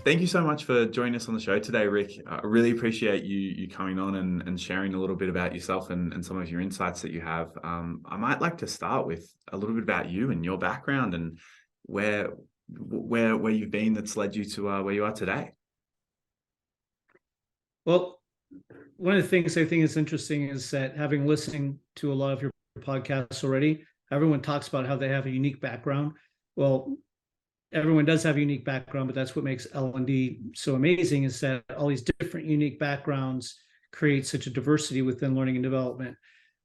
thank you so much for joining us on the show today, Rick. I really appreciate you coming on and sharing a little bit about yourself and some of your insights that you have. I might like to start with a little bit about you and your background and where you've been that's led you to where you are today. Well, one of the things I think is interesting is that having listened to a lot of your podcasts already, everyone talks about how they have a unique background. Well, everyone does have a unique background, but that's what makes L&D so amazing, is that all these different unique backgrounds create such a diversity within learning and development.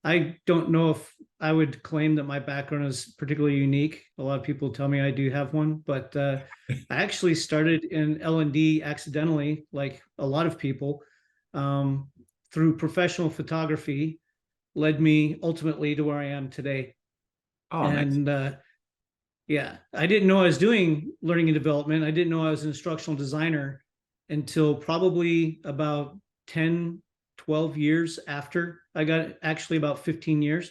I don't know if I would claim that my background is particularly unique. A lot of people tell me I do have one, but I actually started in L&D accidentally, like a lot of people, through professional photography, led me ultimately to where I am today. Oh, and yeah, I didn't know I was doing learning and development. I didn't know I was an instructional designer until probably about 10, 12 years after I got, actually about 15 years.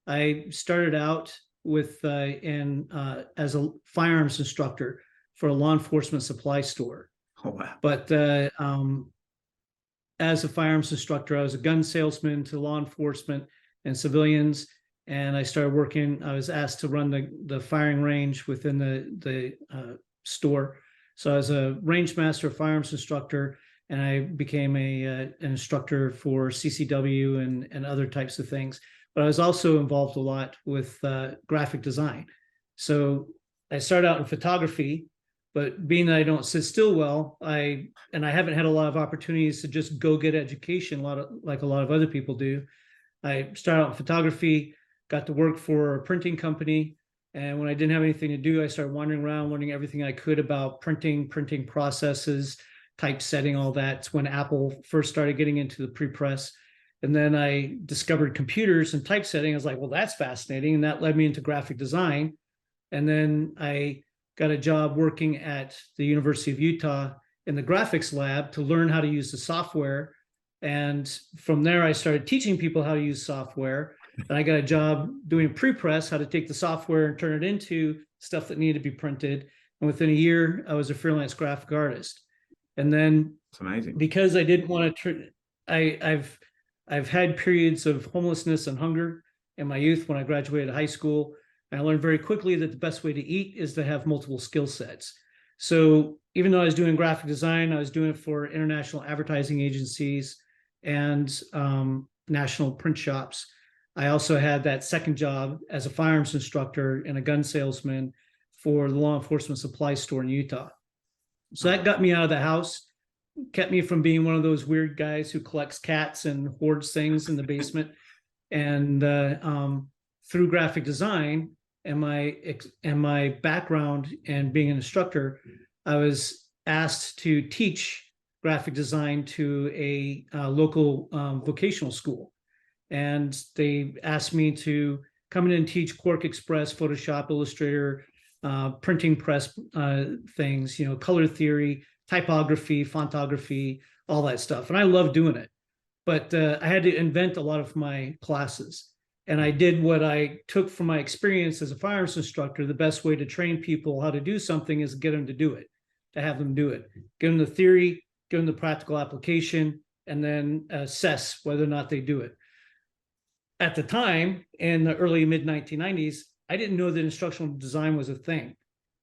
I started out with as a firearms instructor for a law enforcement supply store. Oh, wow. But as a firearms instructor, I was a gun salesman to law enforcement and civilians. And I started working, I was asked to run the firing range within the store. So I was a range master, firearms instructor, and I became an instructor for CCW and other types of things. But I was also involved a lot with graphic design. So I started out in photography, but being that I don't sit still well, I haven't had a lot of opportunities to just go get education, like a lot of other people do. I started out in photography, got to work for a printing company. And when I didn't have anything to do, I started wandering around, learning everything I could about printing processes, typesetting, all that. It's when Apple first started getting into the pre-press. And then I discovered computers and typesetting. I was like, well, that's fascinating. And that led me into graphic design. And then I got a job working at the University of Utah in the graphics lab to learn how to use the software. And from there, I started teaching people how to use software. And I got a job doing pre-press, how to take the software and turn it into stuff that needed to be printed. And within a year, I was a freelance graphic artist. And then, it's amazing, because I didn't want to, I've had periods of homelessness and hunger in my youth when I graduated high school. And I learned very quickly that the best way to eat is to have multiple skill sets. So even though I was doing graphic design, I was doing it for international advertising agencies and national print shops. I also had that second job as a firearms instructor and a gun salesman for the law enforcement supply store in Utah. So that got me out of the house, kept me from being one of those weird guys who collects cats and hoards things in the basement. And through graphic design and my background and being an instructor, I was asked to teach graphic design to a local vocational school. And they asked me to come in and teach Quark Express, Photoshop, Illustrator, printing press things, color theory, typography, fontography, all that stuff. And I love doing it. But I had to invent a lot of my classes. And I did what I took from my experience as a firearms instructor. The best way to train people how to do something is get them to do it, to have them do it. Give them the theory, give them the practical application, and then assess whether or not they do it. At the time, in the early mid-1990s, I didn't know that instructional design was a thing.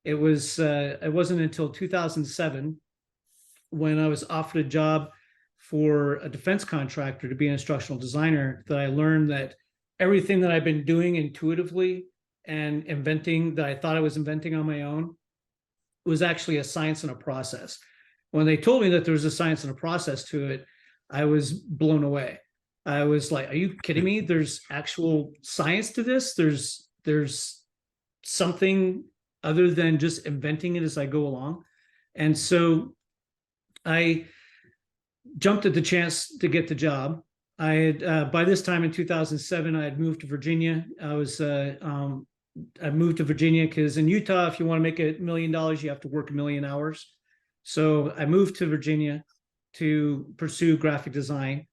It wasn't until 2007 when I was offered a job for a defense contractor to be an instructional designer that I learned that everything that I've been doing intuitively and inventing that I thought I was inventing on my own was actually a science and a process. When they told me that there was a science and a process to it, I was blown away. I was like, are you kidding me? There's actual science to this. There's something other than just inventing it as I go along. And so I jumped at the chance to get the job. I had, by this time in 2007, I had moved to Virginia. I moved to Virginia because in Utah, if you want to make $1 million, you have to work 1 million hours. So I moved to Virginia to pursue graphic design.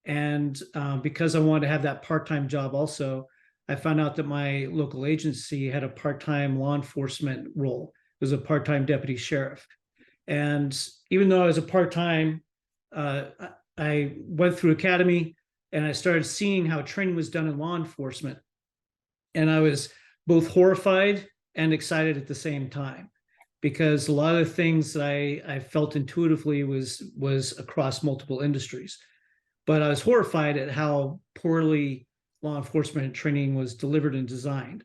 And because I wanted to have that part-time job also, I found out that my local agency had a part-time law enforcement role. It was a part-time deputy sheriff. And even though I was a part-time, I went through academy and I started seeing how training was done in law enforcement. And I was both horrified and excited at the same time, because a lot of the things that I felt intuitively was across multiple industries. But I was horrified at how poorly law enforcement training was delivered and designed.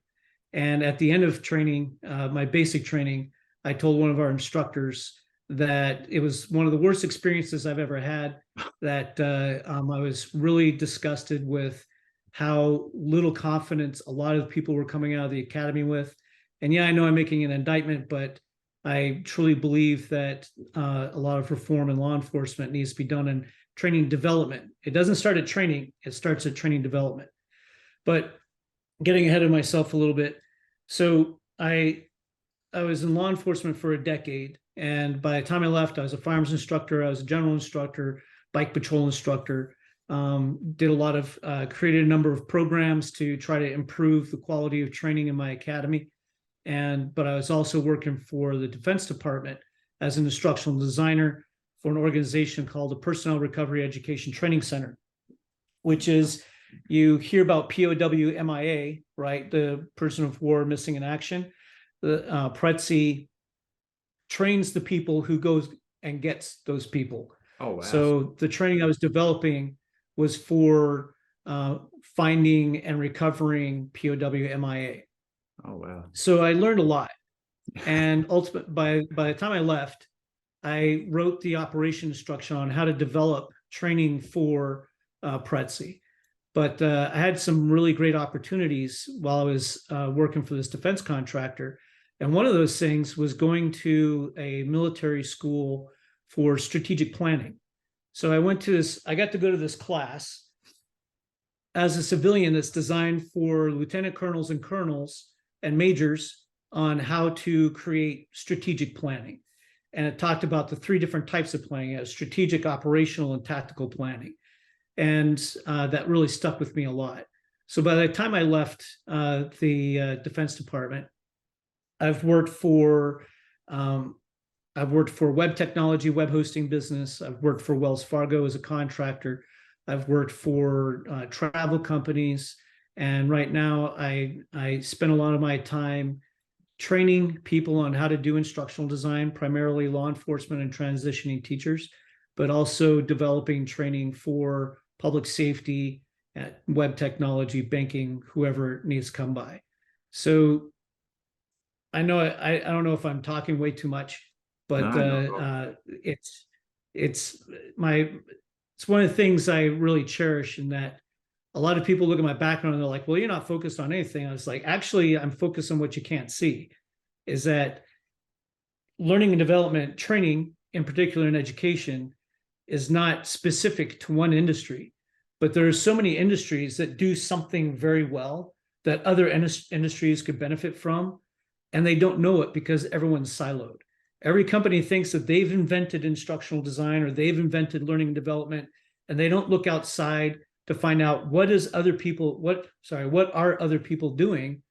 And at the end of training, my basic training, I told one of our instructors that it was one of the worst experiences I've ever had, that I was really disgusted with how little confidence a lot of people were coming out of the academy with. And yeah, I know I'm making an indictment, but I truly believe that a lot of reform in law enforcement needs to be done in training development. It doesn't start at training, it starts at training development. But getting ahead of myself a little bit. So I was in law enforcement for a decade. And by the time I left, I was a firearms instructor, I was a general instructor, bike patrol instructor, did a lot of, created a number of programs to try to improve the quality of training in my academy. But I was also working for the Defense Department as an instructional designer for an organization called the Personnel Recovery Education Training Center, which is, you hear about POW MIA, right? The person of war missing in action. The PRETSI trains the people who goes and gets those people. Oh, wow. So the training I was developing was for finding and recovering POW MIA. Oh, wow. So I learned a lot. And ultimately, by the time I left, I wrote the operation instruction on how to develop training for PRETSI. But I had some really great opportunities while I was working for this defense contractor. And one of those things was going to a military school for strategic planning. So I got to go to this class as a civilian that's designed for lieutenant colonels and colonels and majors on how to create strategic planning. And it talked about the 3 different types of planning: strategic, operational, and tactical planning. And that really stuck with me a lot. So by the time I left the Defense Department, I've worked for web technology, web hosting business. I've worked for Wells Fargo as a contractor. I've worked for travel companies. And right now I spend a lot of my time training people on how to do instructional design, primarily law enforcement and transitioning teachers, but also developing training for public safety, web technology, banking, whoever needs to come by. So I know I don't know if I'm talking way too much, but it's one of the things I really cherish, in that a lot of people look at my background and they're like, well, you're not focused on anything. I was like, actually, I'm focused on what you can't see. Is that learning and development training, in particular in education, is not specific to one industry, but there are so many industries that do something very well that other industries could benefit from, and they don't know it because everyone's siloed. Every company thinks that they've invented instructional design or they've invented learning and development, and they don't look outside to find out what are other people doing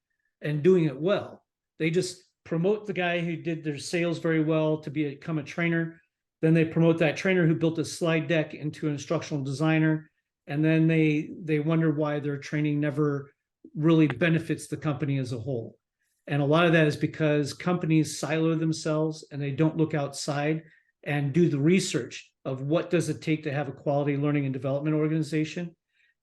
and doing it well. They just promote the guy who did their sales very well to become a trainer. Then they promote that trainer who built a slide deck into an instructional designer. And then they wonder why their training never really benefits the company as a whole. And a lot of that is because companies silo themselves and they don't look outside and do the research of what does it take to have a quality learning and development organization.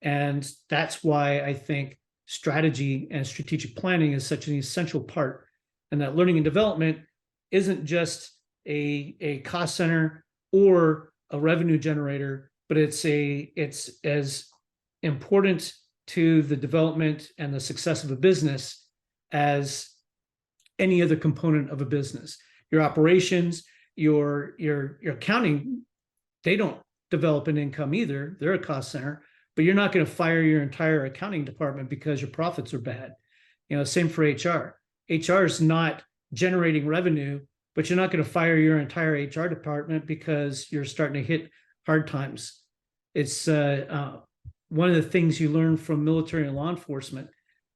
And that's why I think strategy and strategic planning is such an essential part. And that learning and development isn't just a cost center or a revenue generator, but it's as important to the development and the success of a business as any other component of a business. Your operations, your accounting, they don't develop an income either. They're a cost center, but you're not going to fire your entire accounting department because your profits are bad. Same for HR. HR is not generating revenue, but you're not going to fire your entire HR department because you're starting to hit hard times. It's one of the things you learn from military and law enforcement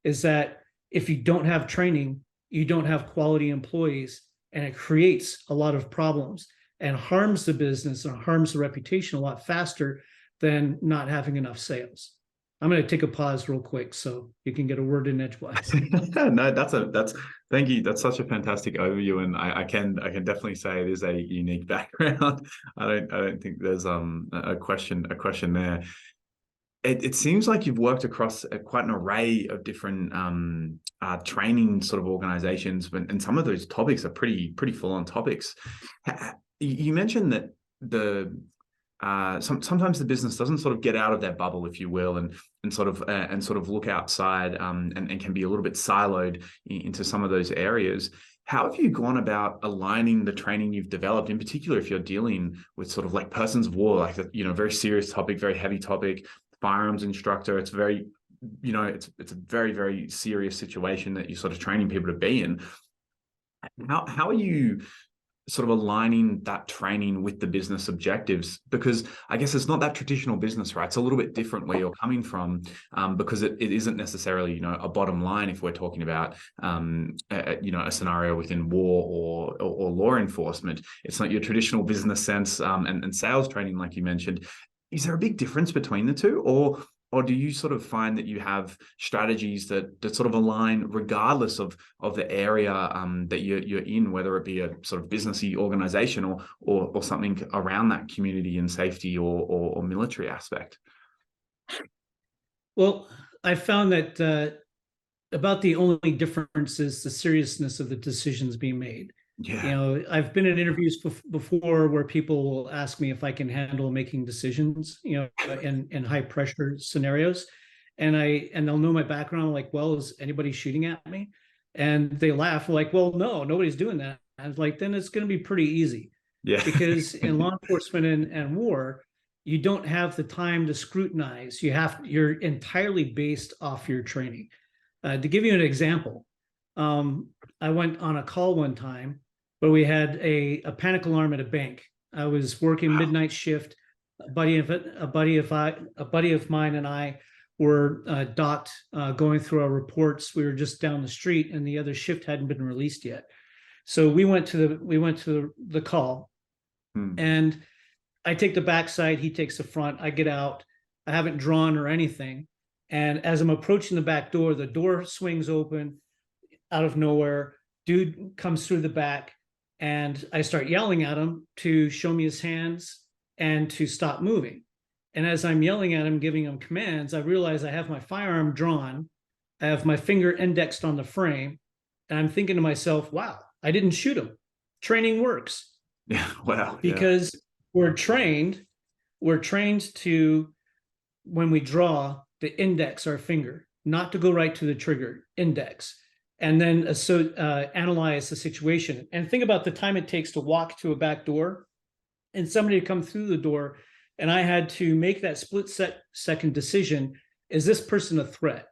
is that if you don't have training, you don't have quality employees, and it creates a lot of problems. and harms the business and harms the reputation a lot faster than not having enough sales. I'm going to take a pause real quick so you can get a word in edgewise. No, thank you. That's such a fantastic overview, and I can definitely say it is a unique background. I don't think there's a question there. It seems like you've worked across quite an array of different training sort of organizations, and some of those topics are pretty full on topics. You mentioned that sometimes the business doesn't sort of get out of their bubble, if you will, and sort of look outside, and can be a little bit siloed into some of those areas. How have you gone about aligning the training you've developed, in particular if you're dealing with sort of like persons of war, like very serious topic, very heavy topic, firearms instructor? It's very, it's a very, very serious situation that you're sort of training people to be in. How are you sort of aligning that training with the business objectives? Because I guess it's not that traditional business, right? It's a little bit different where you're coming from, because it isn't necessarily, a bottom line if we're talking about, a scenario within war or law enforcement. It's not your traditional business sense, and sales training, like you mentioned. Is there a big difference between the two, or do you sort of find that you have strategies that sort of align regardless of the area that you're in, whether it be a sort of businessy organization or something around that community and safety or military aspect? Well, I found that about the only difference is the seriousness of the decisions being made. Yeah. I've been in interviews before where people will ask me if I can handle making decisions, in high pressure scenarios. And they'll know my background. I'm like, well, is anybody shooting at me? And they laugh like, well, no, nobody's doing that. I was like, then it's going to be pretty easy. Yeah. Because in law enforcement and war, you don't have the time to scrutinize. You're entirely based off your training. To give you an example, I went on a call one time where we had a panic alarm at a bank. I was working midnight shift. A buddy of mine and I were docked, going through our reports. We were just down the street, and the other shift hadn't been released yet. So we went to the call, and I take the backside. He takes the front. I get out. I haven't drawn or anything. And as I'm approaching the door swings open out of nowhere. Dude comes through the back, and I start yelling at him to show me his hands and to stop moving. And as I'm yelling at him, giving him commands, I realize I have my firearm drawn. I have my finger indexed on the frame. And I'm thinking to myself, wow, I didn't shoot him. Training works. Yeah. Wow. Because we're trained to, when we draw, to index our finger, not to go right to the trigger, index, and then analyze the situation. And think about the time it takes to walk to a back door and somebody to come through the door. And I had to make that split-second decision. Is this person a threat?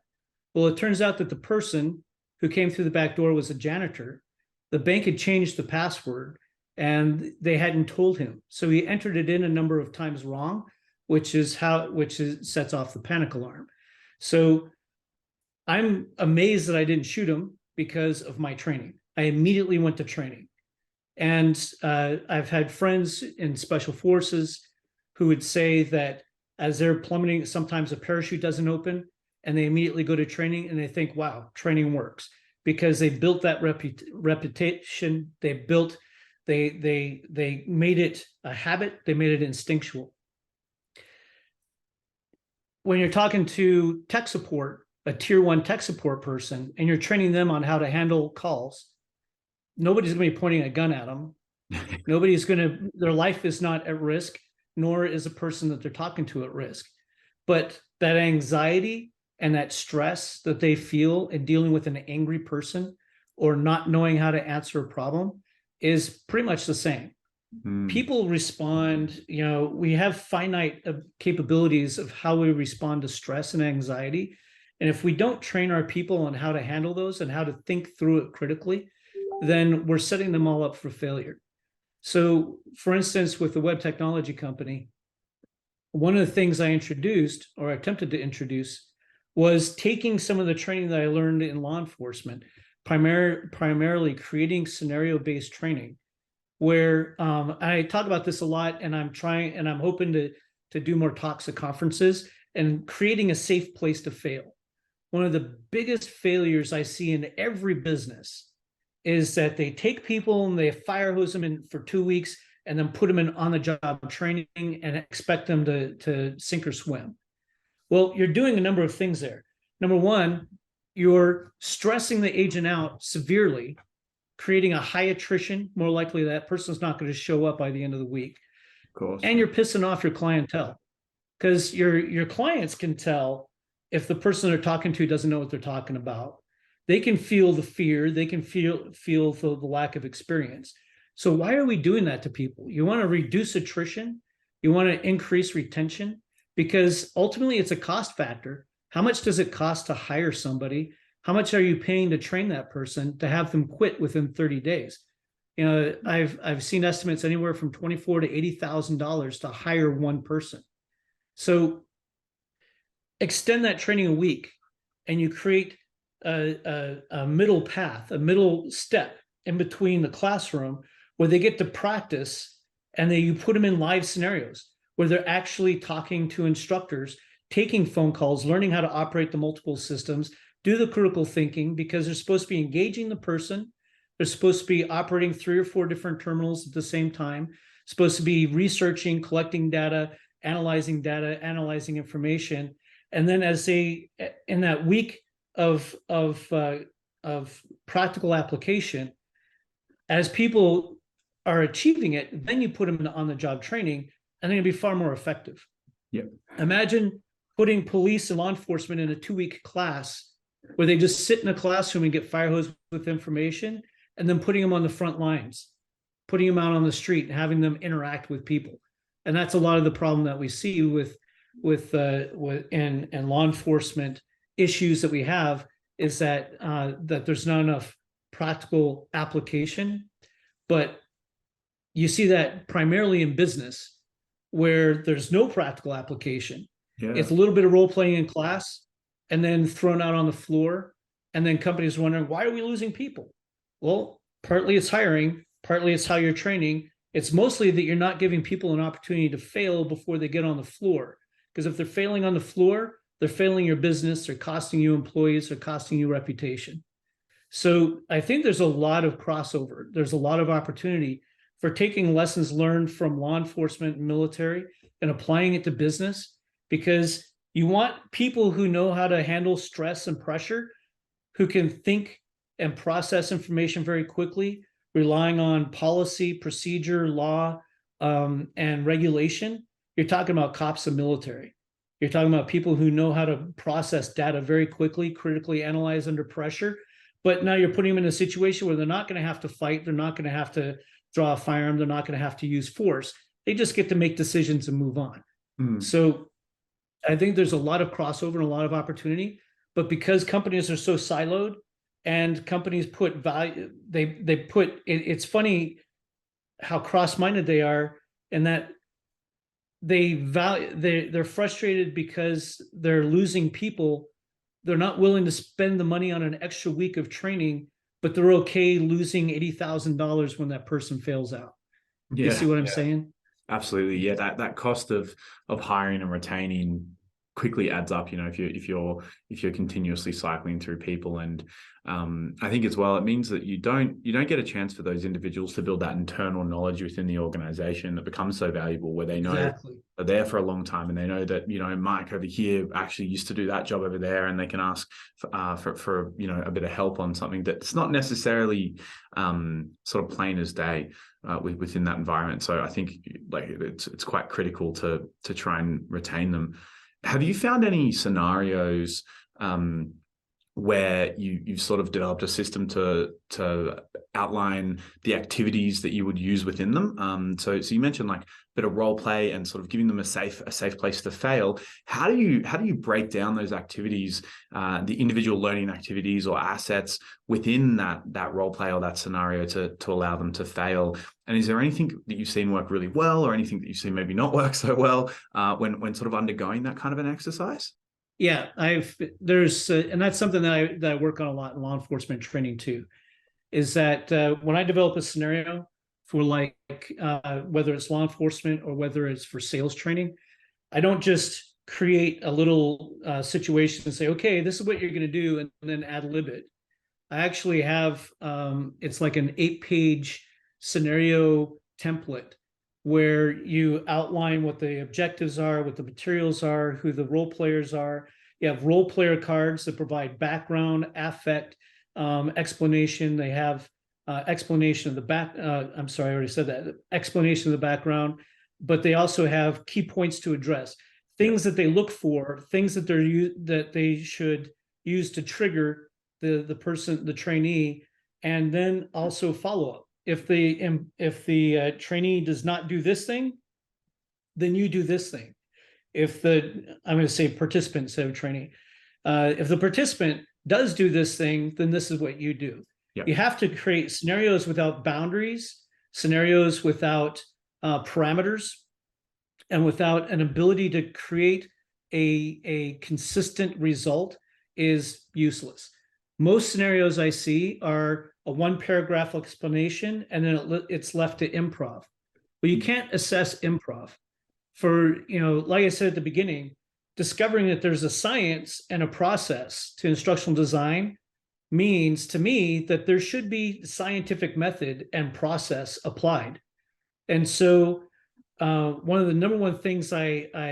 Well, it turns out that the person who came through the back door was a janitor. The bank had changed the password and they hadn't told him. So he entered it in a number of times wrong, which sets off the panic alarm. So I'm amazed that I didn't shoot him because of my training. I immediately went to training. And I've had friends in special forces who would say that as they're plummeting, sometimes a parachute doesn't open, and they immediately go to training and they think, wow, training works, because they built that reputation. They made it a habit. They made it instinctual. When you're talking to tech support, a tier 1 tech support person, and you're training them on how to handle calls, nobody's going to be pointing a gun at them. Their life is not at risk, nor is the person that they're talking to at risk. But that anxiety and that stress that they feel in dealing with an angry person or not knowing how to answer a problem is pretty much the same. People respond, we have finite capabilities of how we respond to stress and anxiety. And if we don't train our people on how to handle those and how to think through it critically, then we're setting them all up for failure. So, for instance, with the web technology company, one of the things I introduced or attempted to introduce was taking some of the training that I learned in law enforcement, primarily creating scenario-based training where I talk about this a lot, and I'm hoping to do more talks at conferences, and creating a safe place to fail. One of the biggest failures I see in every business is that they take people and they fire hose them in for 2 weeks and then put them in on the job training and expect them to sink or swim. Well, you're doing a number of things there. Number one, you're stressing the agent out severely, creating a high attrition. More likely that person's not going to show up by the end of the week. Of course. And you're pissing off your clientele, because your clients can tell if the person they're talking to doesn't know what they're talking about. They can feel the fear. They can feel the lack of experience. So why are we doing that to people? You want to reduce attrition. You want to increase retention, because ultimately it's a cost factor. How much does it cost to hire somebody? How much are you paying to train that person to have them quit within 30 days? You know, I've seen estimates anywhere from $24,000 to $80,000 to hire one person. So extend that training a week, and you create a middle path, a middle step in between the classroom where they get to practice, and then you put them in live scenarios where they're actually talking to instructors, taking phone calls, learning how to operate the multiple systems, do the critical thinking, because they're supposed to be engaging the person. They're supposed to be operating 3 or 4 different terminals at the same time, supposed to be researching, collecting data, analyzing information. And then as they, in that week of practical application, as people are achieving it, then you put them in on-the-job training, and they're going to be far more effective. Yep. Imagine putting police and law enforcement in a 2-week class where they just sit in a classroom and get fire hosed with information, and then putting them on the front lines, putting them out on the street and having them interact with people. And that's a lot of the problem that we see with law enforcement issues that we have, is that that there's not enough practical application. But you see that primarily in business, where there's no practical application. Yeah. It's a little bit of role playing in class and then thrown out on the floor. And then companies wondering, why are we losing people? Well, partly it's hiring, partly it's how you're training. It's mostly that you're not giving people an opportunity to fail before they get on the floor. Because if they're failing on the floor, they're failing your business, they're costing you employees, they're costing you reputation. So I think there's a lot of crossover. There's a lot of opportunity for taking lessons learned from law enforcement and military and applying it to business, because you want people who know how to handle stress and pressure, who can think and process information very quickly, relying on policy, procedure, law, and regulation. You're talking about cops and military. You're talking about people who know how to process data very quickly, critically analyze under pressure. But now you're putting them in a situation where they're not going to have to fight. They're not going to have to draw a firearm. They're not going to have to use force. They just get to make decisions and move on. So I think there's a lot of crossover and a lot of opportunity. But because companies are so siloed, and companies put value, they put, it's funny how cross-minded they are, and that they're frustrated because they're losing people. They're not willing to spend the money on an extra week of training, but they're okay losing $80,000 when that person fails out. Yeah, you see what I'm saying? Absolutely. Yeah, that cost of hiring and retaining quickly adds up, you know, if you're continuously cycling through people. And I think as well, it means that you don't get a chance for those individuals to build that internal knowledge within the organization that becomes so valuable, where they know they're there for a long time, and they know that, you know, Mike over here actually used to do that job over there, and they can ask for you know, a bit of help on something that's not necessarily sort of plain as day within that environment. So I think like it's quite critical to try and retain them. Have you found any scenarios where you've sort of developed a system to outline the activities that you would use within them? So you mentioned like a bit of role play and sort of giving them a safe place to fail. How do you break down those activities, the individual learning activities or assets within that role play or that scenario to allow them to fail? And is there anything that you've seen work really well, or anything that you've seen maybe not work so well when sort of undergoing that kind of an exercise? Yeah, there's and that's something that I work on a lot in law enforcement training too, is that when I develop a scenario, for like whether it's law enforcement or whether it's for sales training. I don't just create a little situation and say, okay, this is what you're going to do, and then ad lib it. I actually have it's like an 8-page scenario template where you outline what the objectives are, what the materials are, who the role players are. You have role player cards that provide background, affect, explanation. They have explanation of the back. I'm sorry, I already said that. Explanation of the background, but they also have key points to address, things that they look for, things that they should use to trigger the person, the trainee, and then also follow up. If the trainee does not do this thing, then you do this thing. If I'm going to say participant instead of trainee, if the participant does do this thing, then this is what you do. Yeah. You have to create scenarios without boundaries, scenarios without parameters, and without an ability to create a consistent result is useless. Most scenarios I see are a 1-paragraph explanation, and then it's left to improv. Well, you can't assess improv. For, like I said at the beginning, discovering that there's a science and a process to instructional design means to me that there should be scientific method and process applied. And so one of the number one things I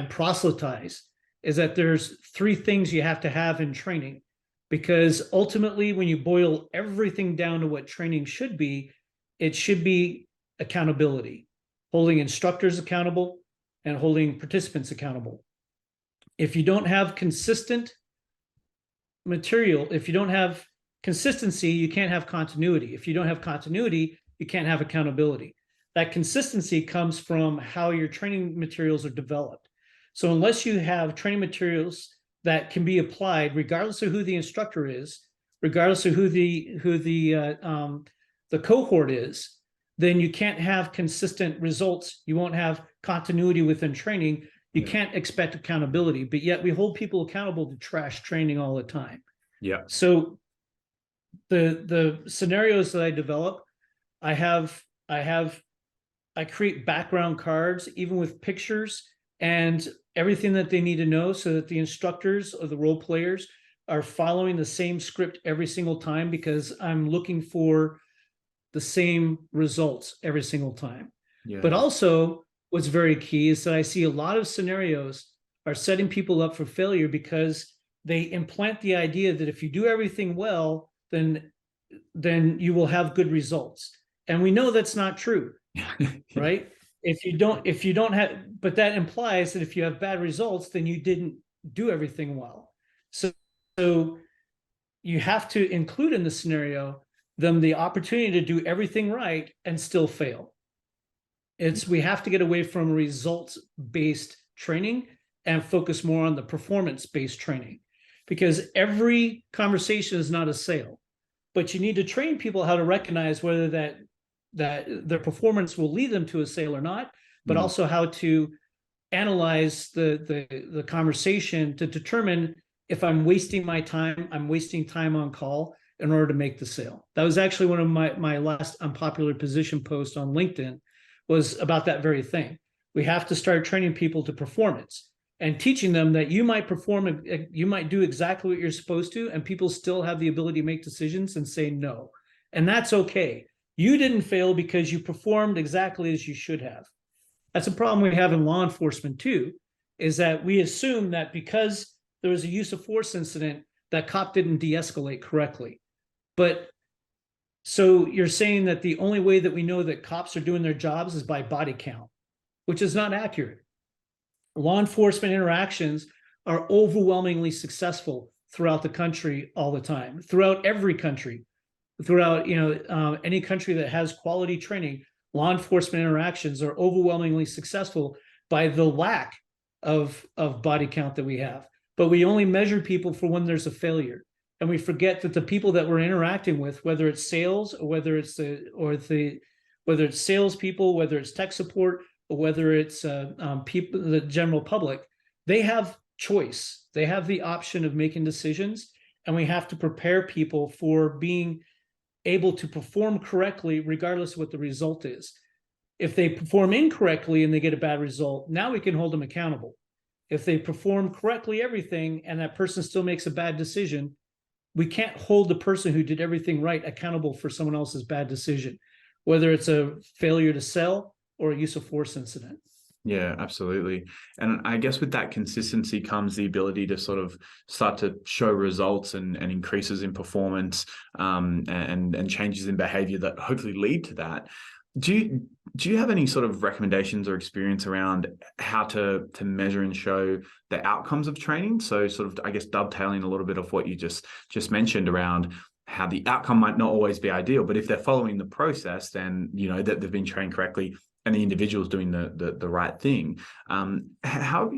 proselytize is that there's 3 things you have to have in training, because ultimately when you boil everything down to what training should be, it should be accountability, holding instructors accountable and holding participants accountable. If you don't have consistent material, if you don't have consistency, you can't have continuity. If you don't have continuity, you can't have accountability. That consistency comes from how your training materials are developed. So unless you have training materials that can be applied, regardless of who the instructor is, regardless of who the cohort is, then you can't have consistent results. You won't have continuity within training. You can't expect accountability, but yet we hold people accountable to trash training all the time. Yeah. So the scenarios that I develop, I create background cards, even with pictures and everything that they need to know, so that the instructors or the role players are following the same script every single time, because I'm looking for the same results every single time. Yeah. But also what's very key is that I see a lot of scenarios are setting people up for failure because they implant the idea that if you do everything well, then you will have good results. And we know that's not true, right? If you don't have, but that implies that if you have bad results, then you didn't do everything well. So you have to include in the scenario them the opportunity to do everything right and still fail. We have to get away from results-based training and focus more on the performance-based training, because every conversation is not a sale, but you need to train people how to recognize whether that their performance will lead them to a sale or not, but also how to analyze the conversation to determine if I'm wasting my time, I'm wasting time on call in order to make the sale. That was actually one of my last unpopular position posts on LinkedIn, was about that very thing. We have to start training people to performance and teaching them that you might perform, you might do exactly what you're supposed to, and people still have the ability to make decisions and say no. And that's okay. You didn't fail because you performed exactly as you should have. That's a problem we have in law enforcement too, is that we assume that because there was a use of force incident, that cop didn't de-escalate correctly. But so you're saying that the only way that we know that cops are doing their jobs is by body count, which is not accurate. Law enforcement interactions are overwhelmingly successful throughout the country all the time, throughout every country. Throughout any country that has quality training, law enforcement interactions are overwhelmingly successful by the lack of body count that we have. But we only measure people for when there's a failure, and we forget that the people that we're interacting with, whether it's sales or whether it's salespeople, whether it's tech support, or whether it's people, the general public, they have choice. They have the option of making decisions, and we have to prepare people for being able to perform correctly regardless of what the result is. If they perform incorrectly and they get a bad result, now we can hold them accountable. If they perform correctly everything and that person still makes a bad decision, we can't hold the person who did everything right accountable for someone else's bad decision, whether it's a failure to sell or a use of force incident. Yeah, absolutely. And I guess with that consistency comes the ability to sort of start to show results and increases in performance, and changes in behavior that hopefully lead to that. Do you have any sort of recommendations or experience around how to measure and show the outcomes of training? So sort of, I guess, dovetailing a little bit of what you just mentioned around how the outcome might not always be ideal, but if they're following the process, then that they've been trained correctly and the individual's doing the right thing. How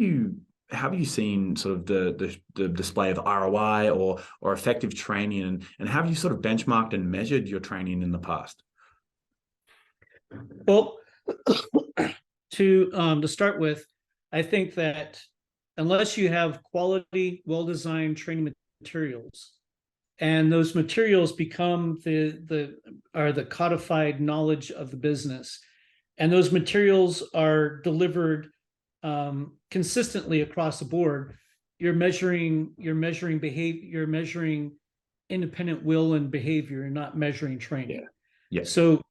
have you seen sort of the display of ROI or effective training, and have you sort of benchmarked and measured your training in the past? Well, to start with, I think that unless you have quality, well-designed training materials, and those materials become the codified knowledge of the business, and those materials are delivered consistently across the board, you're measuring behavior, you're measuring independent will and behavior, and not measuring training. Yeah. So,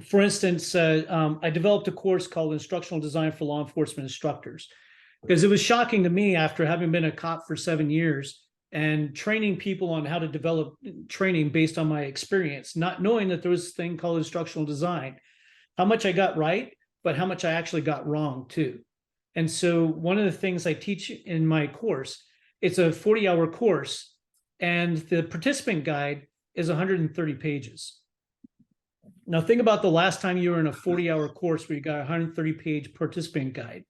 for instance, I developed a course called Instructional Design for Law Enforcement Instructors, because it was shocking to me, after having been a cop for 7 years and training people on how to develop training based on my experience, not knowing that there was this thing called instructional design, how much I got right, but how much I actually got wrong too. And so one of the things I teach in my course, it's a 40-hour course, and the participant guide is 130 pages. Now think about the last time you were in a 40-hour course where you got a 130-page participant guide.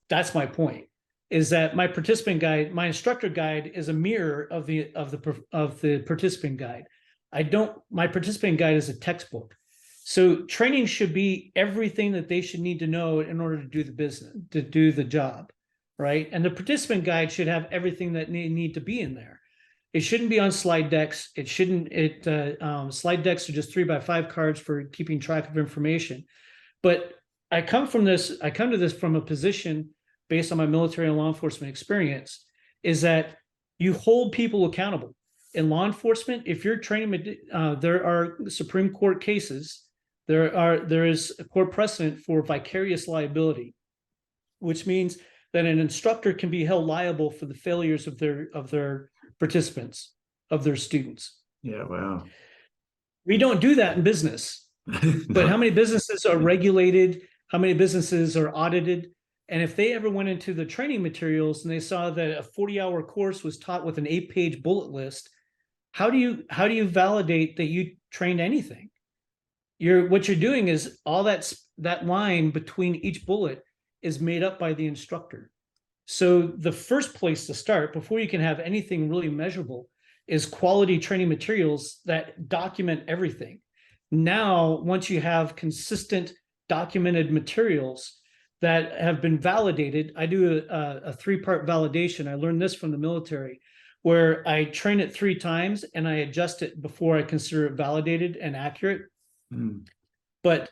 That's my point, is that my participant guide, my instructor guide, is a mirror of the participant guide. My participant guide is a textbook. So training should be everything that they should need to know in order to do the business, to do the job, right? And the participant guide should have everything that need to be in there. It shouldn't be on slide decks. Slide decks are just 3x5 cards for keeping track of information. But I come to this from a position based on my military and law enforcement experience, is that you hold people accountable. In law enforcement, if you're training, there are Supreme Court cases. There is a court precedent for vicarious liability, which means that an instructor can be held liable for the failures of their participants, of their students. Yeah, wow. We don't do that in business. But how many businesses are regulated? How many businesses are audited? And if they ever went into the training materials and they saw that a 40-hour course was taught with an 8-page bullet list, how do you validate that you trained anything? What you're doing is all that line between each bullet is made up by the instructor. So the first place to start, before you can have anything really measurable, is quality training materials that document everything. Now, once you have consistent documented materials that have been validated, I do a 3-part validation. I learned this from the military, where I train it 3 times and I adjust it before I consider it validated and accurate. But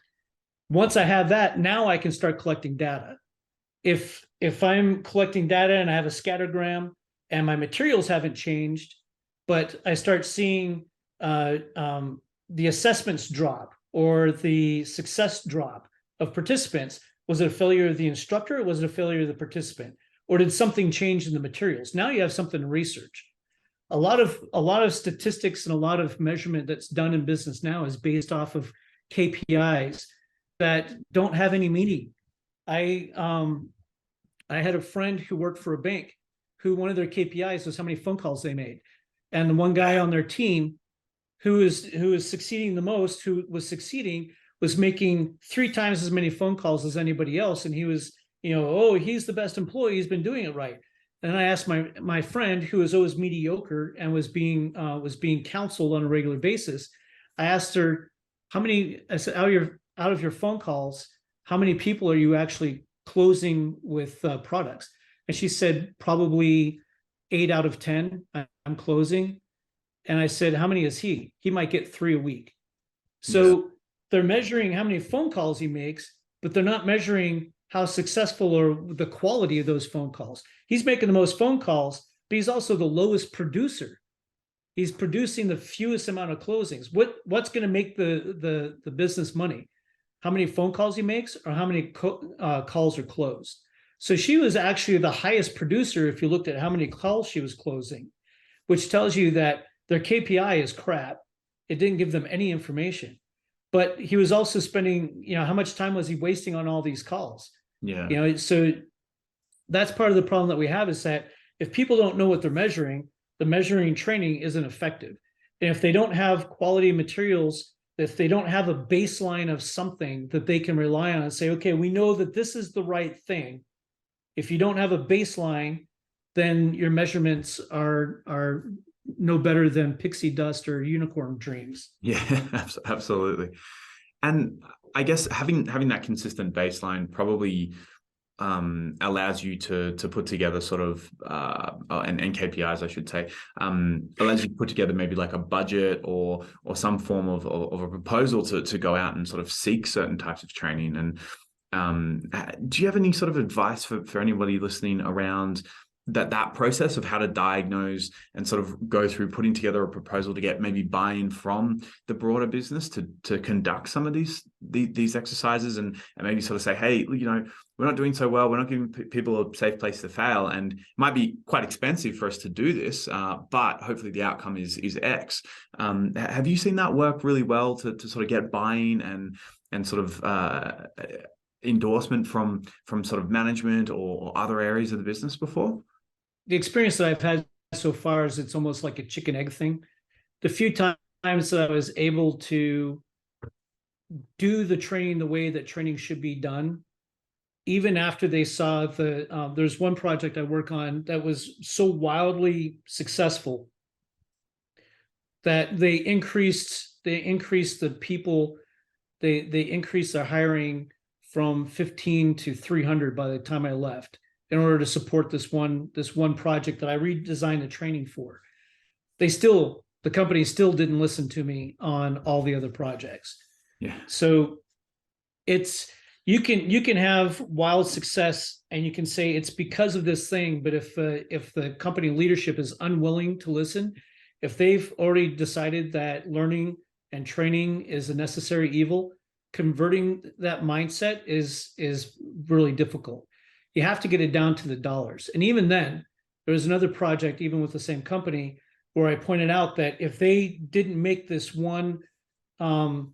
once I have that, now I can start collecting data. If I'm collecting data and I have a scattergram and my materials haven't changed, but I start seeing the assessments drop or the success drop of participants, was it a failure of the instructor, or was it a failure of the participant? Or did something change in the materials? Now you have something to research. A lot of statistics and a lot of measurement that's done in business now is based off of KPIs that don't have any meaning. I had a friend who worked for a bank who one of their KPIs was how many phone calls they made. And the one guy on their team who is succeeding the most, was making 3 times as many phone calls as anybody else. And he was, he's the best employee, he's been doing it right. And I asked my friend, who was always mediocre and was being counseled on a regular basis, I asked her, I said, out of your phone calls, how many people are you actually closing with products? And she said, probably 8 out of 10 I'm closing. And I said, how many is he? He might get 3 a week. So they're measuring how many phone calls he makes, but they're not measuring how successful or the quality of those phone calls. He's making the most phone calls, but he's also the lowest producer. He's producing the fewest amount of closings. What's going to make the business money? How many phone calls he makes, or how many calls are closed? So she was actually the highest producer if you looked at how many calls she was closing, which tells you that their KPI is crap. It didn't give them any information. But he was also spending, how much time was he wasting on all these calls? Yeah. So that's part of the problem that we have, is that if people don't know what they're measuring, the measuring training isn't effective. And if they don't have quality materials, if they don't have a baseline of something that they can rely on and say, okay, we know that this is the right thing. If you don't have a baseline, then your measurements are no better than pixie dust or unicorn dreams. Yeah, absolutely. And I guess having that consistent baseline probably allows you to put together sort of and KPIs, I should say, allows you to put together maybe like a budget or some form of a proposal to go out and sort of seek certain types of training. And do you have any sort of advice for anybody listening around that process of how to diagnose and sort of go through putting together a proposal to get maybe buy-in from the broader business to conduct some of these exercises and maybe sort of say, hey, we're not doing so well. We're not giving people a safe place to fail, and it might be quite expensive for us to do this, but hopefully the outcome is X. Have you seen that work really well to sort of get buy-in and sort of endorsement from sort of management or other areas of the business before? The experience that I've had so far is it's almost like a chicken egg thing. The few times that I was able to do the training the way that training should be done, even after they saw there's one project I work on that was so wildly successful that they increased the people, they increased their hiring from 15 to 300 by the time I left, in order to support this one project that I redesigned the training for. The company still didn't listen to me on all the other projects. Yeah. So you can have wild success and you can say it's because of this thing, but if the company leadership is unwilling to listen, if they've already decided that learning and training is a necessary evil, converting that mindset is really difficult. You have to get it down to the dollars. And even then, there was another project, even with the same company, where I pointed out that if they didn't make this one $10,000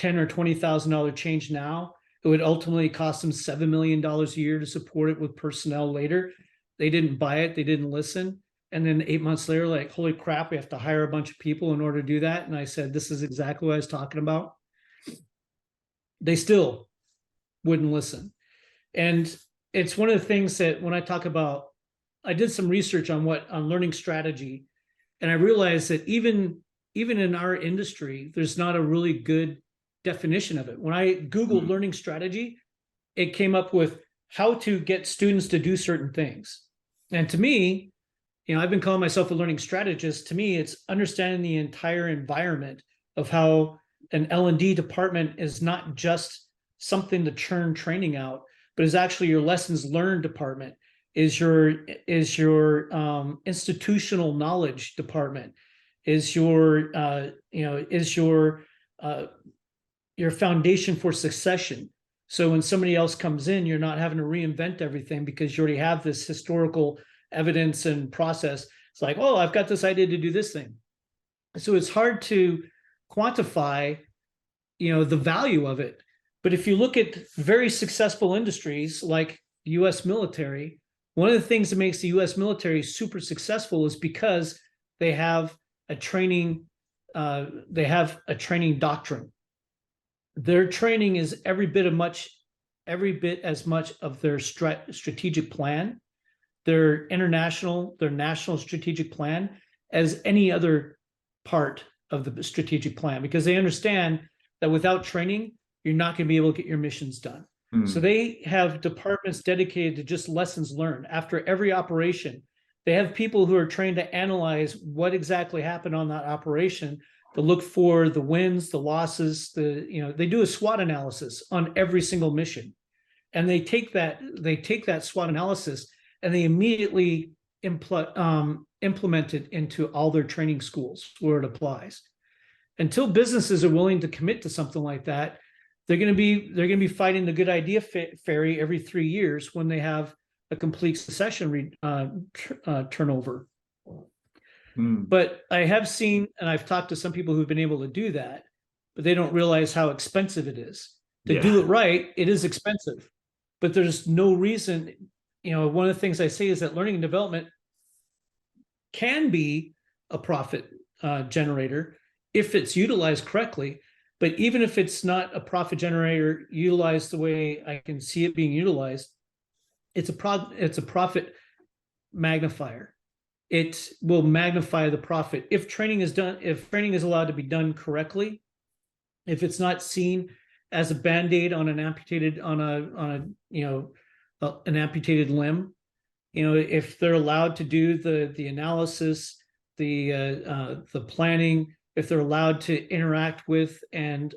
or $20,000 change now, it would ultimately cost them $7 million a year to support it with personnel later. They didn't buy it. They didn't listen. And then 8 months later, like, holy crap, we have to hire a bunch of people in order to do that. And I said, this is exactly what I was talking about. They still wouldn't listen. And it's one of the things that when I talk about, I did some research on learning strategy, and I realized that even in our industry, there's not a really good definition of it. When I Googled learning strategy, it came up with how to get students to do certain things. And to me, I've been calling myself a learning strategist. To me, it's understanding the entire environment of how an L&D department is not just something to churn training out, but is actually your lessons learned department, is your institutional knowledge department, is your foundation for succession. So when somebody else comes in, you're not having to reinvent everything because you already have this historical evidence and process. It's like, oh, I've got this idea to do this thing. So it's hard to quantify, the value of it. But if you look at very successful industries like the U.S. military, one of the things that makes the U.S. military super successful is because they have a training doctrine. Their training is every bit as much of their strategic plan, their national strategic plan, as any other part of the strategic plan, because they understand that without training, you're not going to be able to get your missions done. So they have departments dedicated to just lessons learned. After every operation, They have people who are trained to analyze what exactly happened on that operation, to look for the wins, the losses, they do a SWOT analysis on every single mission. And they take that SWOT analysis and they immediately implement it into all their training schools where it applies. Until businesses are willing to commit to something like that, they're going to be fighting the good idea fairy every 3 years when they have a complete succession turnover. But I have seen, and I've talked to some people who've been able to do that, but they don't realize how expensive it is. To do it right, it is expensive, but there's no reason. One of the things I say is that learning and development can be a profit generator if it's utilized correctly. But even if it's not a profit generator utilized the way I can see it being utilized, it's a profit magnifier. It will magnify the profit if training is allowed to be done correctly. If it's not seen as a band-aid on an amputated an amputated limb, if they're allowed to do the analysis, the planning, if they're allowed to interact with and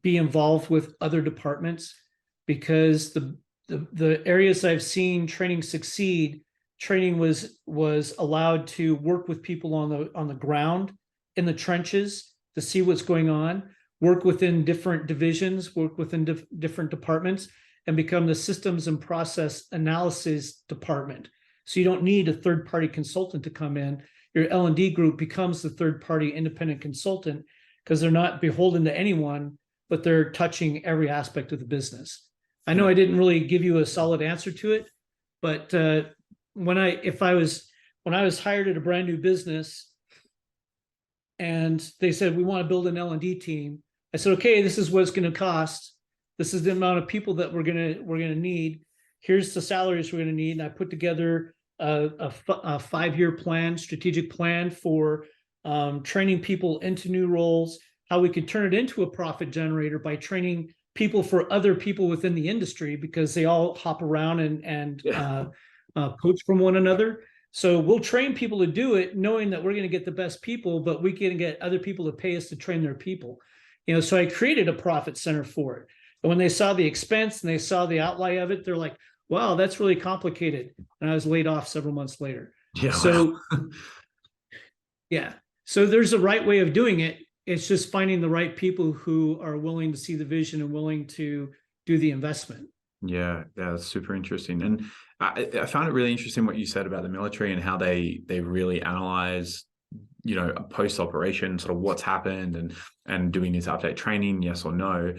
be involved with other departments, because the areas I've seen training succeed, training was allowed to work with people on the ground in the trenches to see what's going on, work within different divisions, work within different departments, and become the systems and process analysis department. So you don't need a third-party consultant to come in. Your L&D group becomes the third-party independent consultant because they're not beholden to anyone, but they're touching every aspect of the business. I know I didn't really give you a solid answer to it, but when I was hired at a brand new business and they said, we want to build an L&D team, I said, okay, this is what it's going to cost. This is the amount of people that we're going to need. Here's the salaries we're going to need. And I put together a 5-year plan, strategic plan for training people into new roles, how we could turn it into a profit generator by training people for other people within the industry, because they all hop around and poach from one another. So we'll train people to do it, knowing that we're going to get the best people, but we can get other people to pay us to train their people. So I created a profit center for it. And when they saw the expense and they saw the outlay of it, they're like, wow, that's really complicated. And I was laid off several months later. Yeah. So, yeah. So there's a right way of doing it. It's just finding the right people who are willing to see the vision and willing to do the investment. Yeah, that's super interesting. And I found it really interesting what you said about the military and how they really analyze, post-operation, sort of what's happened and doing this update training, yes or no.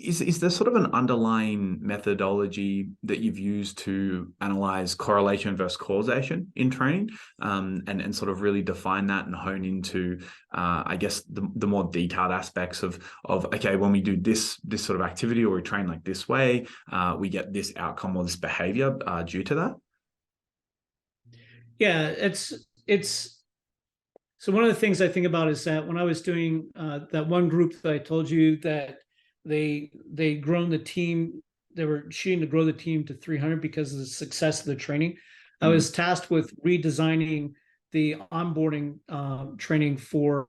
Is there sort of an underlying methodology that you've used to analyze correlation versus causation in training, and sort of really define that and hone into, I guess, the more detailed aspects of okay, when we do this sort of activity or we train like this way, we get this outcome or this behavior due to that? Yeah, it's so one of the things I think about is that when I was doing that one group that I told you that they grown the team, they were shooting to grow the team to 300 because of the success of the training. I was tasked with redesigning the onboarding training for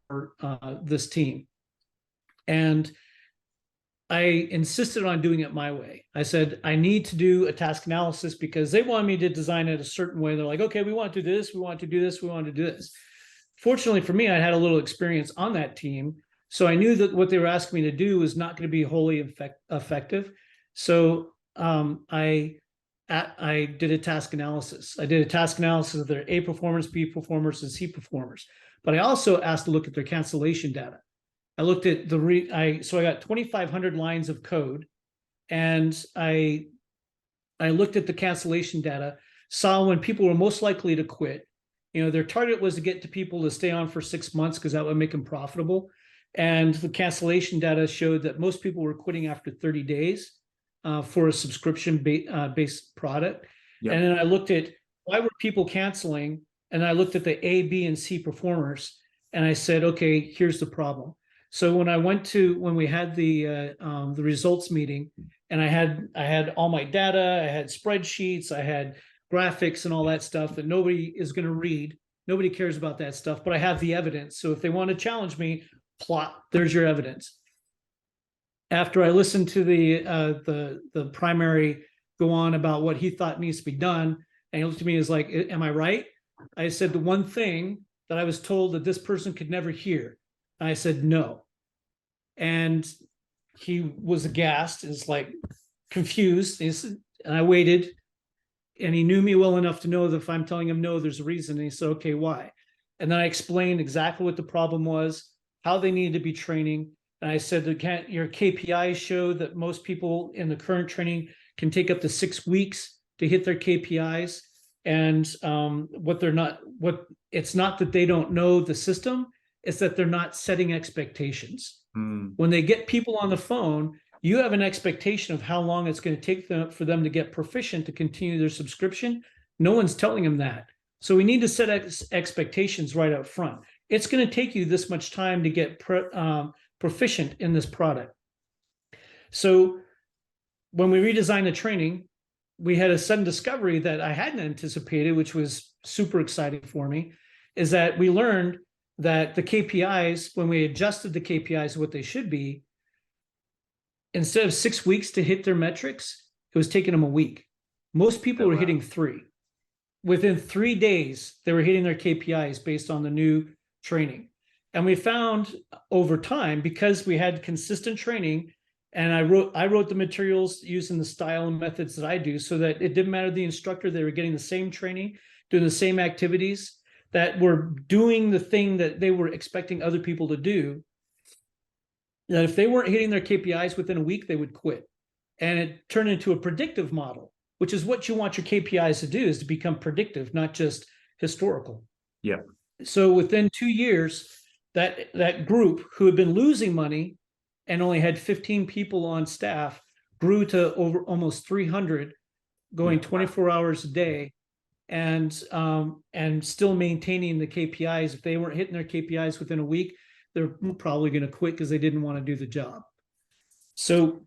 this team. And I insisted on doing it my way. I said, I need to do a task analysis because they wanted me to design it a certain way. They're like, okay, we want to do this, we want to do this, we want to do this. Fortunately for me, I had a little experience on that team. So I knew that what they were asking me to do was not going to be wholly effective. So I did a task analysis. I did a task analysis of their A performers, B performers, and C performers. But I also asked to look at their cancellation data. I looked at so I got 2,500 lines of code, and I looked at the cancellation data, saw when people were most likely to quit. Their target was to get to people to stay on for 6 months because that would make them profitable. And the cancellation data showed that most people were quitting after 30 days for a subscription-based product. Yep. And then I looked at why were people canceling, and I looked at the A, B, and C performers, and I said, okay, here's the problem. So when we had the results meeting, and I had all my data, I had spreadsheets, I had graphics and all that stuff that nobody is going to read. Nobody cares about that stuff, but I have the evidence. So if they want to challenge me, plot, there's your evidence. After I listened to the primary go on about what he thought needs to be done, and he looked at me as like, am I right? I said the one thing that I was told that this person could never hear. And I said, no. And he was aghast, is like confused. And I waited, and he knew me well enough to know that if I'm telling him no, there's a reason. And he said, okay, why? And then I explained exactly what the problem was, how they needed to be training. And I said, your KPIs show that most people in the current training can take up to 6 weeks to hit their KPIs. And it's not that they don't know the system, it's that they're not setting expectations. When they get people on the phone, you have an expectation of how long it's going to take for them to get proficient to continue their subscription. No one's telling them that. So we need to set expectations right up front. It's going to take you this much time to get proficient in this product. So when we redesigned the training, we had a sudden discovery that I hadn't anticipated, which was super exciting for me, is that we learned that the KPIs, when we adjusted the KPIs to what they should be, instead of 6 weeks to hit their metrics, it was taking them a week. Most people were hitting 3. Within 3 days, they were hitting their KPIs based on the new training. And we found over time, because we had consistent training, and I wrote the materials using the style and methods that I do, so that it didn't matter the instructor, they were getting the same training, doing the same activities, that were doing the thing that they were expecting other people to do. That if they weren't hitting their KPIs within a week, they would quit. And it turned into a predictive model, which is what you want your KPIs to do, is to become predictive, not just historical. Yeah. So within 2 years, that group who had been losing money and only had 15 people on staff grew to over almost 300, going 24 hours a day, and still maintaining the KPIs. If they weren't hitting their KPIs within a week, they're probably going to quit because they didn't want to do the job. So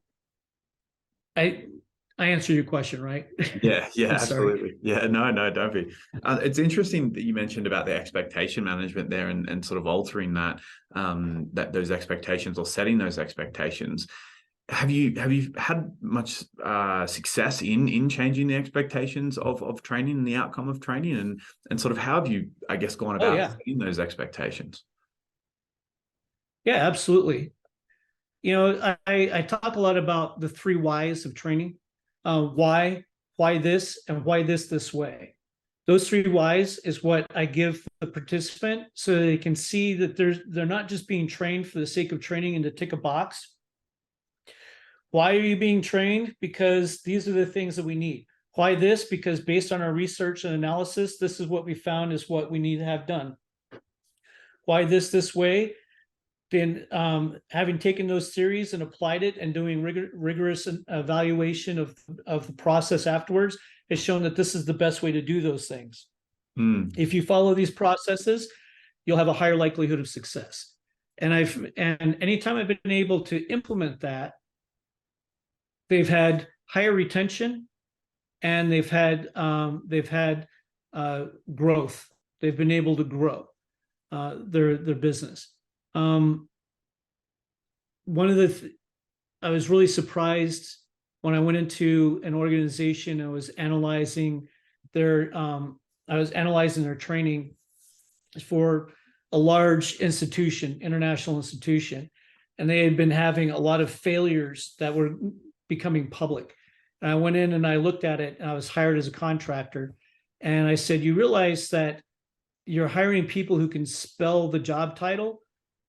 I answered your question, right? Yeah, absolutely. Yeah, no, don't be. It's interesting that you mentioned about the expectation management there, and sort of altering that those expectations, or setting those expectations. Have you had much success in changing the expectations of training and the outcome of training, and sort of how have you, I guess, gone about setting those expectations? Yeah, absolutely. I talk a lot about the 3 whys of training. Why this, and why this way. Those 3 whys is what I give the participant, so they can see that they're not just being trained for the sake of training and to tick a box. Why are you being trained? Because these are the things that we need. Why this? Because based on our research and analysis, this is what we found is what we need to have done. Why this way? Then having taken those theories and applied it and doing rigorous evaluation of the process afterwards has shown that this is the best way to do those things. If you follow these processes, you'll have a higher likelihood of success. And anytime I've been able to implement that, they've had higher retention, and they've had growth. They've been able to grow their business. I was really surprised when I went into an organization. I was analyzing their training for a large institution, international institution, and they had been having a lot of failures that were becoming public. And I went in and I looked at it, and I was hired as a contractor. And I said, you realize that you're hiring people who can spell the job title,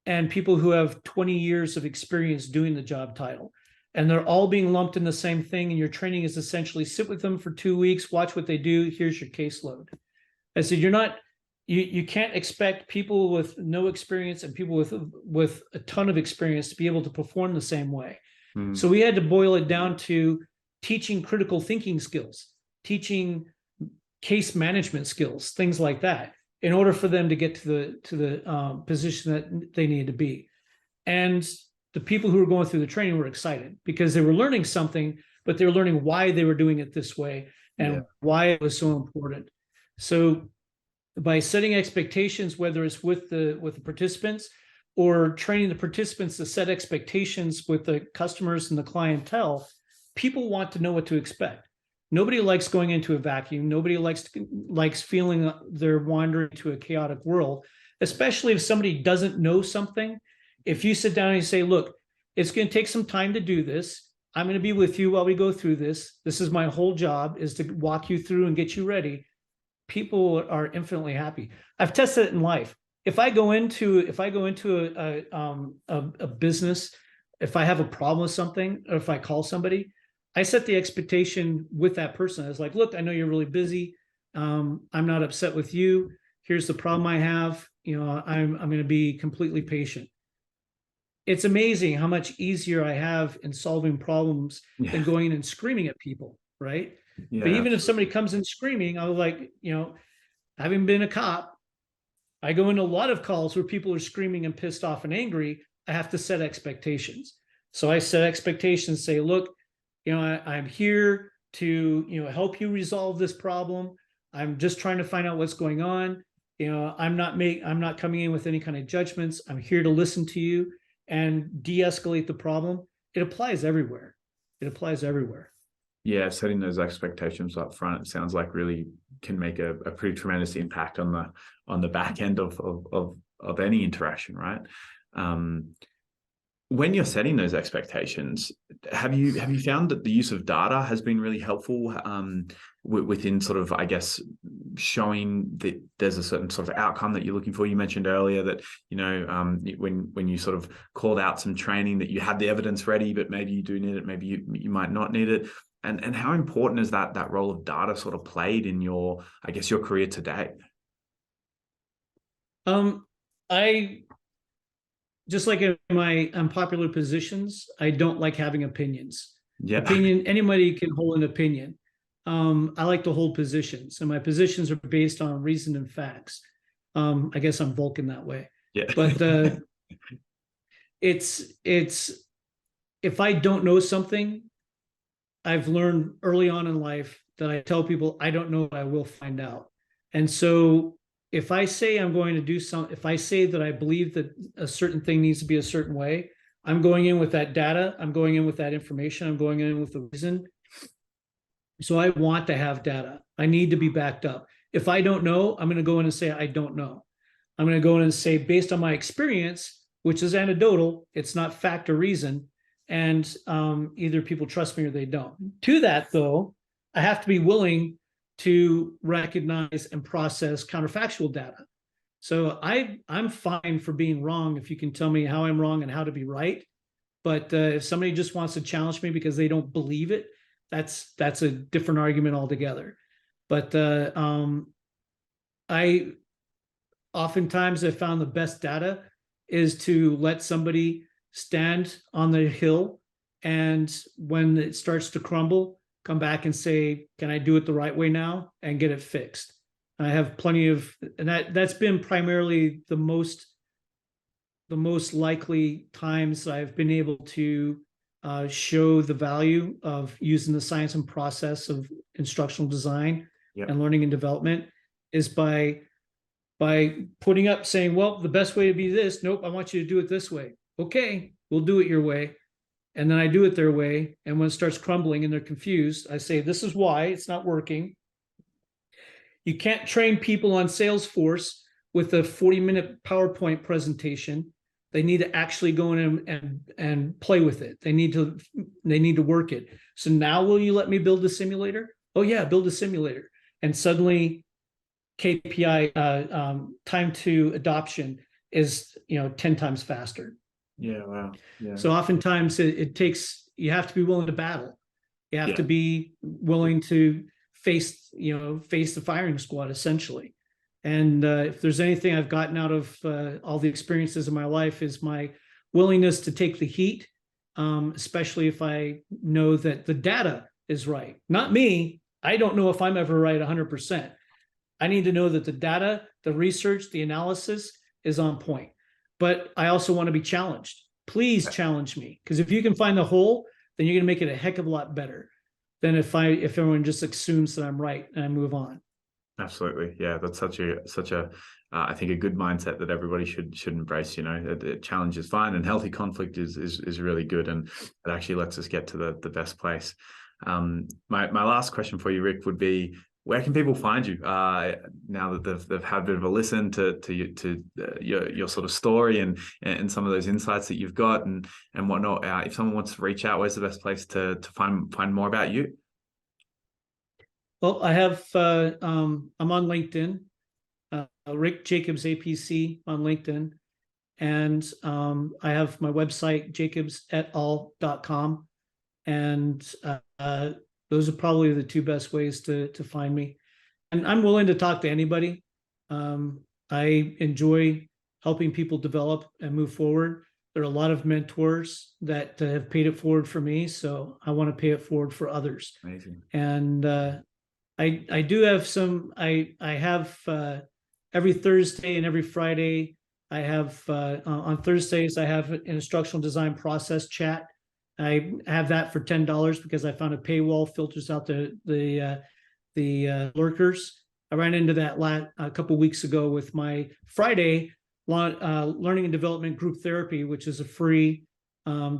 and people who have 20 years of experience doing the job title. And they're all being lumped in the same thing. And your training is essentially sit with them for 2 weeks, watch what they do. Here's your caseload. I said, you can't expect people with no experience and people with a ton of experience to be able to perform the same way. So we had to boil it down to teaching critical thinking skills, teaching case management skills, things like that, in order for them to get to the position that they needed to be. And the people who were going through the training were excited because they were learning something, but they were learning why they were doing it this way. and why it was so important. So by setting expectations, whether it's with the participants or training the participants to set expectations with the customers and the clientele, people want to know what to expect. Nobody likes going into a vacuum. Nobody likes feeling they're wandering into a chaotic world, especially if somebody doesn't know something. If you sit down and you say, look, it's going to take some time to do this. I'm going to be with you while we go through this. This is my whole job, is to walk you through and get you ready. People are infinitely happy. I've tested it in life. If I go into a business, if I have a problem with something, or if I call somebody, I set the expectation with that person. I was like, look, I know you're really busy. I'm not upset with you. Here's the problem I have. I'm going to be completely patient. It's amazing how much easier I have in solving problems than going in and screaming at people, right? Yeah, but even if somebody comes in screaming, I was like, having been a cop, I go into a lot of calls where people are screaming and pissed off and angry. I have to set expectations. So I set expectations, say, look, I'm here to, help you resolve this problem. I'm just trying to find out what's going on. I'm not coming in with any kind of judgments. I'm here to listen to you and de-escalate the problem. It applies everywhere. Yeah, setting those expectations up front, it sounds like really can make a pretty tremendous impact on the back end of any interaction, right? When you're setting those expectations, have you found that the use of data has been really helpful within sort of, I guess, showing that there's a certain sort of outcome that you're looking for? You mentioned earlier that, when you sort of called out some training, that you had the evidence ready, but maybe you do need it, maybe you might not need it. And how important is that role of data sort of played in your career today? I just like in my unpopular positions, I don't like having opinions. Yeah. Anybody can hold an opinion. I like to hold positions, and my positions are based on reason and facts. I guess I'm Vulcan that way. Yeah. But it's if I don't know something, I've learned early on in life that I tell people I don't know, I will find out. And so if I say I'm going to do something, if I say that I believe that a certain thing needs to be a certain way, I'm going in with that data, I'm going in with that information, I'm going in with the reason. So I want to have data. I need to be backed up. If I don't know, I'm going to go in and say, I don't know. I'm going to go in and say, based on my experience, which is anecdotal, it's not fact or reason. And either people trust me or they don't. To that, though, I have to be willing to recognize and process counterfactual data. So I'm fine for being wrong if you can tell me how I'm wrong and how to be right. But if somebody just wants to challenge me because they don't believe it, that's a different argument altogether. But I oftentimes have found the best data is to let somebody stand on the hill, and when it starts to crumble, come back and say, can I do it the right way now, and get it fixed. I have plenty of, and that's been primarily the most likely times I've been able to show the value of using the science and process of instructional design and learning and development is by putting up, saying, well, the best way to be this. Nope, I want you to do it this way. Okay, we'll do it your way. And then I do it their way. And when it starts crumbling and they're confused, I say, this is why it's not working. You can't train people on Salesforce with a 40-minute PowerPoint presentation. They need to actually go in and play with it. They need to work it. So now will you let me build a simulator? Oh yeah, build a simulator. And suddenly KPI time to adoption is 10 times faster. Yeah, wow. Yeah. So oftentimes it takes, you have to be willing to battle. You have to be willing to face the firing squad, essentially. And if there's anything I've gotten out of all the experiences of my life, is my willingness to take the heat, especially if I know that the data is right. Not me. I don't know if I'm ever right 100%. I need to know that the data, the research, the analysis is on point. But I also want to be challenged. Please challenge me, because if you can find the hole, then you're going to make it a heck of a lot better than if everyone just assumes that I'm right and I move on. Absolutely. Yeah, that's such a I think a good mindset that everybody should embrace. The challenge is fine, and healthy conflict is really good, and it actually lets us get to the best place. My last question for you, Rick, would be, where can people find you now that they've had a bit of a listen to your sort of story and some of those insights that you've got and whatnot? If someone wants to reach out, where's the best place to find more about you? Well, I have I'm on LinkedIn, Rick Jacobs APC on LinkedIn, and I have my website jacobsetal.com, and those are probably the two best ways to find me. And I'm willing to talk to anybody. I enjoy helping people develop and move forward. There are a lot of mentors that have paid it forward for me, so I want to pay it forward for others. Amazing. And I do have some. I have every Thursday and every Friday. I have on Thursdays I have an instructional design process chat. I have that for $10 because I found a paywall filters out the lurkers. I ran into that a couple weeks ago with my Friday learning and development group therapy, which is a free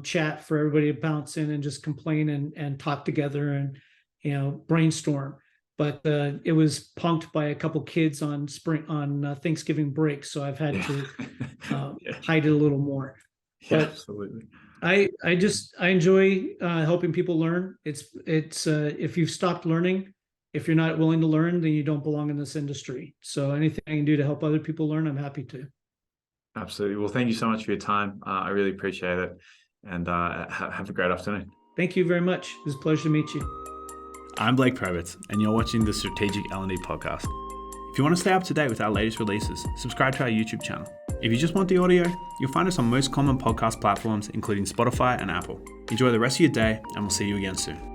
chat for everybody to bounce in and just complain and talk together and brainstorm. But it was punked by a couple kids on Thanksgiving break, so I've had to hide it a little more. Yeah, absolutely. I enjoy helping people learn. It's if you've stopped learning, if you're not willing to learn, then you don't belong in this industry. So anything I can do to help other people learn, I'm happy to. Absolutely. Well, thank you so much for your time. I really appreciate it, and have a great afternoon. Thank you very much. It was a pleasure to meet you. I'm Blake Probitz, and you're watching the Strategic L&D Podcast. If you want to stay up to date with our latest releases, subscribe to our YouTube channel. If you just want the audio, you'll find us on most common podcast platforms, including Spotify and Apple. Enjoy the rest of your day, and we'll see you again soon.